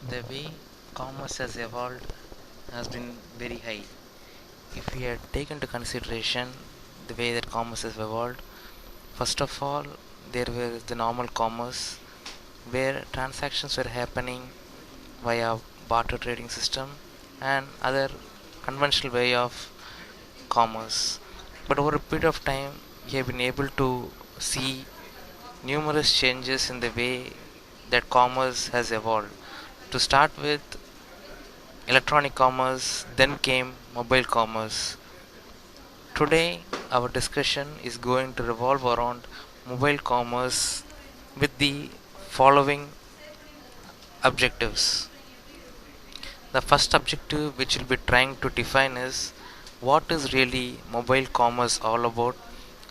The way commerce has evolved has been very high. If we had taken into consideration the way that commerce has evolved, first of all, there was the normal commerce where transactions were happening via barter trading system and other conventional way of commerce. But over a period of time, we have been able to see numerous changes in the way that commerce has evolved. To start with, electronic commerce, then came mobile commerce. Today, our discussion is going to revolve around mobile commerce with the following objectives. The first objective, which we'll be trying to define, is what is really mobile commerce all about,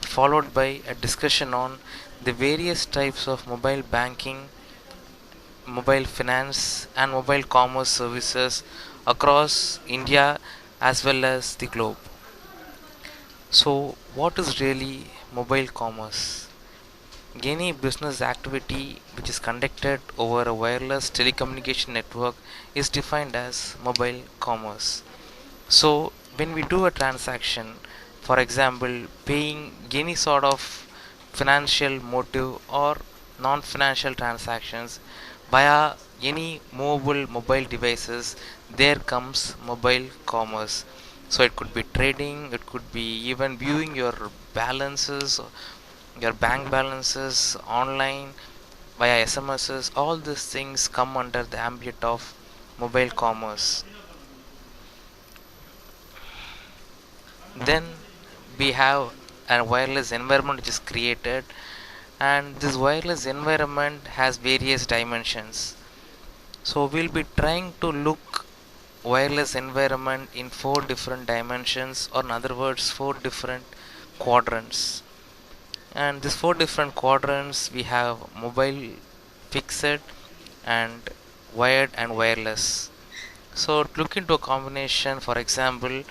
followed by a discussion on the various types of mobile banking, mobile finance, and mobile commerce services across India as well as the globe. So, what is really mobile commerce? Any business activity which is conducted over a wireless telecommunication network is defined as mobile commerce. So, when we do a transaction, for example, paying any sort of financial motive or non financial transactions via any mobile devices, there comes mobile commerce. So, it could be trading, it could be even viewing your balances, your bank balances online via SMSs. All these things come under the ambit of mobile commerce. Then we have a wireless environment which is created, and this wireless environment has various dimensions. So we'll be trying to look wireless environment in four different dimensions, or in other words, four different quadrants. And these four different quadrants, we have mobile, fixed, and wired and wireless. So to look into a combination, for example,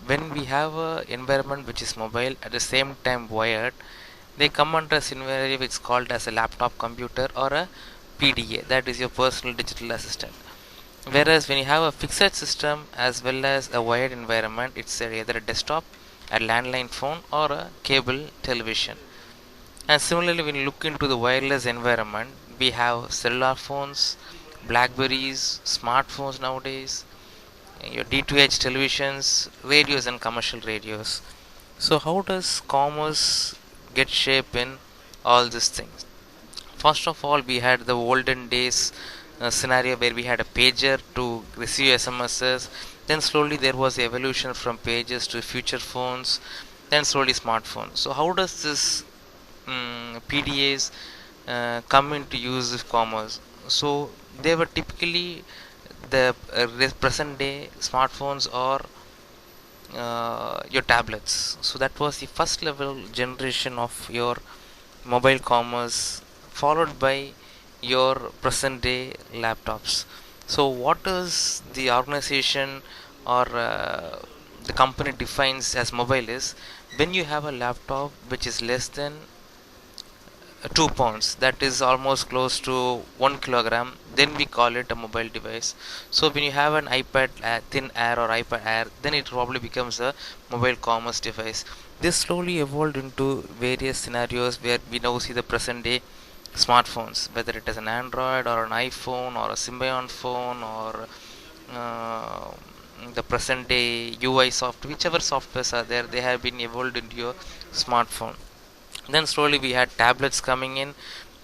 when we have a environment which is mobile at the same time wired, they come under a scenario which is called as a laptop computer or a PDA, that is your personal digital assistant. Whereas when you have a fixed system as well as a wired environment, it's either a desktop, a landline phone, or a cable television. And similarly, when you look into the wireless environment, we have cellular phones, Blackberries, smartphones nowadays, your D2H televisions, radios, and commercial radios. So, how does commerce get shape in all these things? First of all, we had the olden days scenario where we had a pager to receive SMSs. Then slowly there was evolution from pages to feature phones, then slowly smartphones. So how does this PDAs come into use of commerce? So they were typically the present day smartphones or your tablets. So that was the first level generation of your mobile commerce, followed by your present day laptops. So what is the organization or the company defines as mobile is when you have a laptop which is less than 2 pounds, that is almost close to 1 kilogram, then we call it a mobile device. So when you have an ipad thin air or ipad air, then it probably becomes a mobile commerce device. This slowly evolved into various scenarios where we now see the present day smartphones, whether it is an android or an iphone or a symbian phone or uh, the present day UI software, whichever softwares are there, they have been evolved into your smartphone. Then slowly we had tablets coming in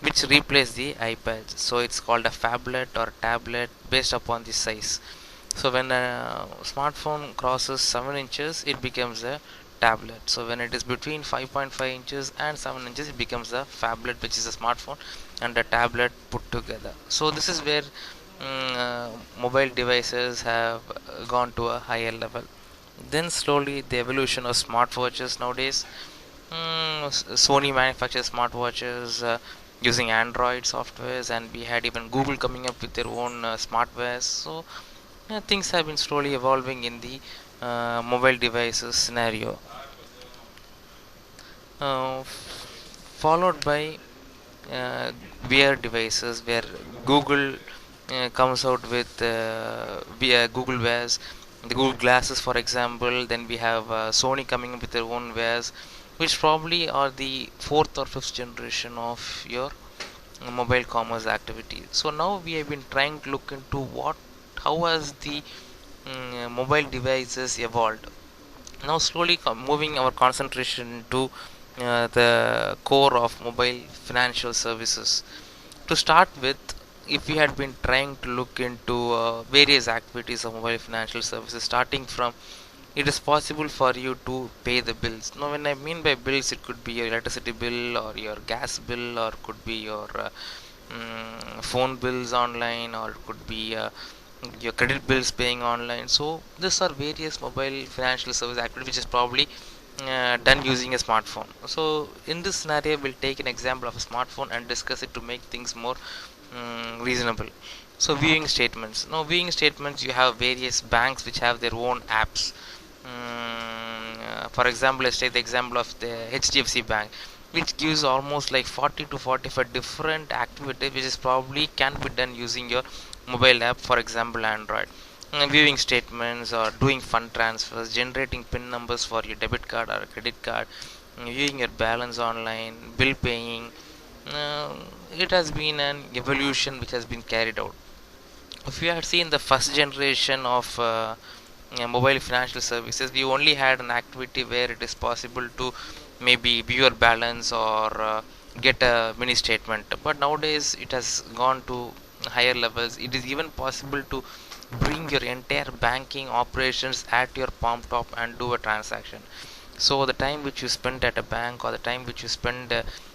which replace the iPads. So it's called a phablet or tablet based upon the size. So when a smartphone crosses 7 inches, it becomes a tablet. So when it is between 5.5 inches and 7 inches, it becomes a phablet, which is a smartphone and a tablet put together. So this is where mobile devices have gone to a higher level. Then slowly the evolution of smartwatches nowadays. Sony manufactures smartwatches using Android softwares, and we had even Google coming up with their own smartwares. So things have been slowly evolving in the mobile devices scenario, followed by uh, wear devices where Google comes out with via Google Wears, the Google Glasses, for example. Then we have Sony coming up with their own wares, which probably are the fourth or fifth generation of your mobile commerce activity. So now we have been trying to look into how has the mobile devices evolved. Now slowly moving our concentration to the core of mobile financial services. To start with, if we had been trying to look into various activities of mobile financial services, starting from it is possible for you to pay the bills. Now, when I mean by bills, it could be your electricity bill or your gas bill, or could be your phone bills online, or it could be your credit bills paying online. So, these are various mobile financial service activities which is probably done using a smartphone. So, in this scenario, we'll take an example of a smartphone and discuss it to make things more reasonable. So, viewing statements. Now, viewing statements, you have various banks which have their own apps. For example, let's take the example of the HDFC Bank, which gives almost like 40 to 45 different activities, which is probably can be done using your mobile app, for example, Android. Viewing statements or doing fund transfers, generating PIN numbers for your debit card or credit card, viewing your balance online, bill paying. Uh, it has been an evolution which has been carried out. If you had seen the first generation of mobile financial services, we only had an activity where it is possible to maybe view your balance or get a mini statement. But nowadays it has gone to higher levels. It is even possible to bring your entire banking operations at your palm top and do a transaction. So the time which you spend at a bank or the time which you spend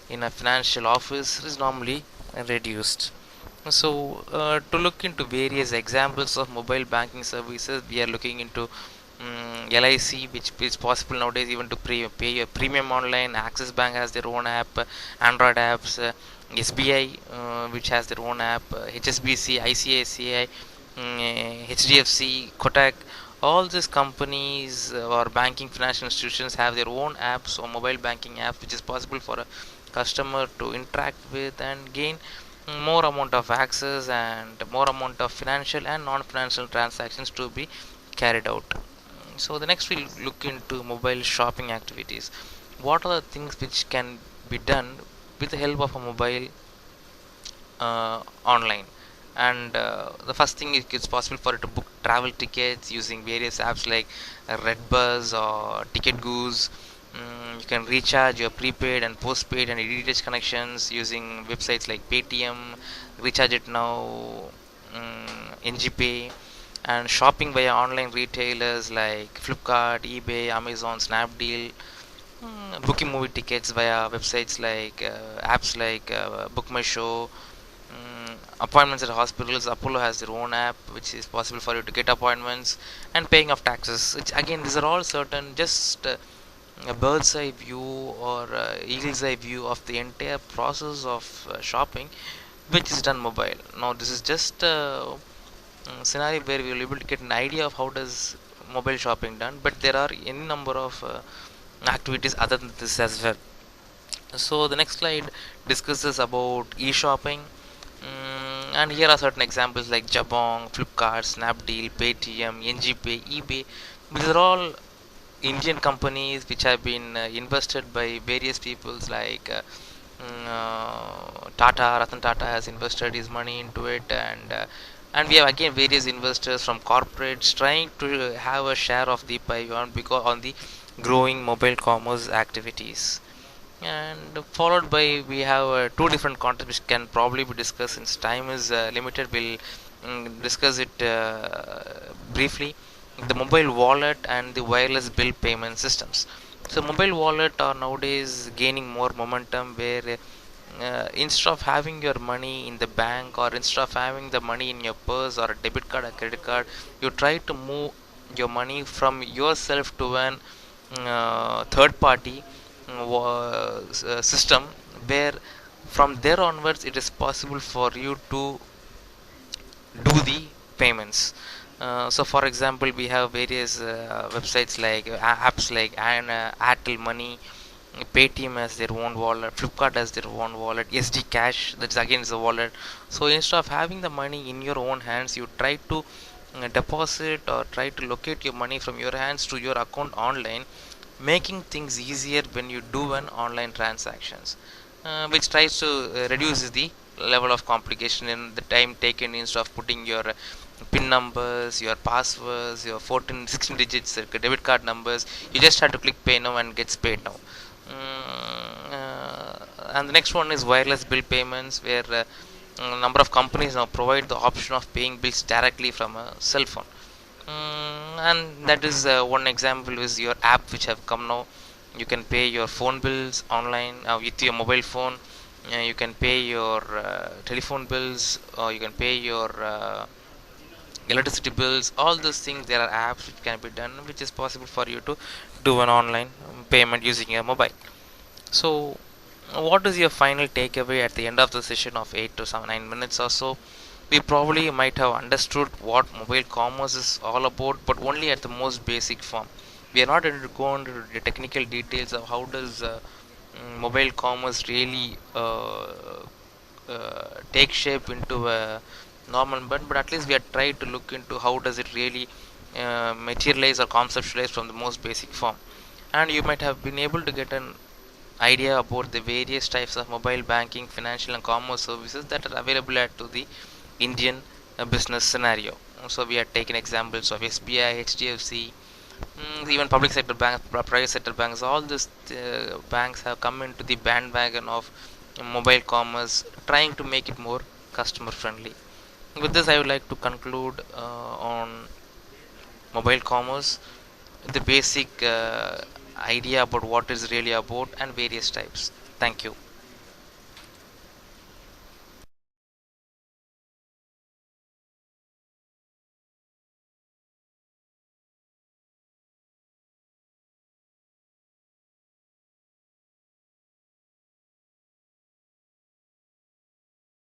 in a financial office is normally reduced. So, to look into various examples of mobile banking services, we are looking into LIC, which is possible nowadays even to pay your premium online. Axis Bank has their own app, Android apps, SBI, which has their own app, HSBC, ICICI, HDFC, Kotak. All these companies or banking financial institutions have their own apps or mobile banking apps, which is possible for a customer to interact with and gain more amount of access and more amount of financial and non-financial transactions to be carried out. So the next we'll look into mobile shopping activities. What are the things which can be done with the help of a mobile online? And the first thing is it's possible for it to book travel tickets using various apps like Redbus or Ticket Goose. You can recharge your prepaid and postpaid and DTH connections using websites like Paytm, Recharge It Now, NGPay, and shopping via online retailers like Flipkart, eBay, Amazon, Snapdeal. Booking movie tickets via websites like apps like Book My Show. Appointments at hospitals, Apollo has their own app which is possible for you to get appointments, and paying of taxes, which again these are all certain just a bird's eye view or eagle's eye view of the entire process of shopping, which is done mobile. Now this is just a scenario where we will able to get an idea of how does mobile shopping done, but there are any number of activities other than this as well. So the next slide discusses about e-shopping. And here are certain examples like Jabong, Flipkart, Snapdeal, Paytm, NGPay, eBay. These are all Indian companies which have been invested by various peoples like Tata. Ratan Tata has invested his money into it, and we have again various investors from corporates trying to have a share of the pie on the growing mobile commerce activities. And followed by we have two different concepts which can probably be discussed since time is limited. We'll discuss it briefly: the mobile wallet and the wireless bill payment systems. So mobile wallet are nowadays gaining more momentum, where instead of having your money in the bank or instead of having the money in your purse or a debit card or credit card, you try to move your money from yourself to an third party system, where from there onwards it is possible for you to do the payments. So for example, we have various websites like apps like Airtel Money, Paytm has their own wallet, Flipkart has their own wallet, SD Cash, that's again is a wallet. So instead of having the money in your own hands, you try to deposit or try to locate your money from your hands to your account online, making things easier when you do an online transactions, which tries to reduce the level of complication in the time taken instead of putting your pin numbers, your passwords, your 14 16 digits debit card numbers. You just have to click pay now and gets paid now. And the next one is wireless bill payments, where a number of companies now provide the option of paying bills directly from a cell phone. And that is one example is your app which have come now. You can pay your phone bills online with your mobile phone. You can pay your telephone bills, or you can pay your electricity bills. All those things, there are apps which can be done, which is possible for you to do an online payment using your mobile. So what is your final takeaway at the end of the session of 8 to 9 minutes or so? We probably might have understood what mobile commerce is all about, but only at the most basic form. We are not going to go into the technical details of how does mobile commerce really take shape into a normal, but at least we are trying to look into how does it really materialize or conceptualize from the most basic form. And you might have been able to get an idea about the various types of mobile banking, financial and commerce services that are available at to the Indian business scenario. So we have taken examples of SBI, HDFC, even public sector banks, private sector banks. All these banks have come into the bandwagon of mobile commerce, trying to make it more customer friendly. With this, I would like to conclude on mobile commerce, the basic idea about what is really about and various types. Thank you.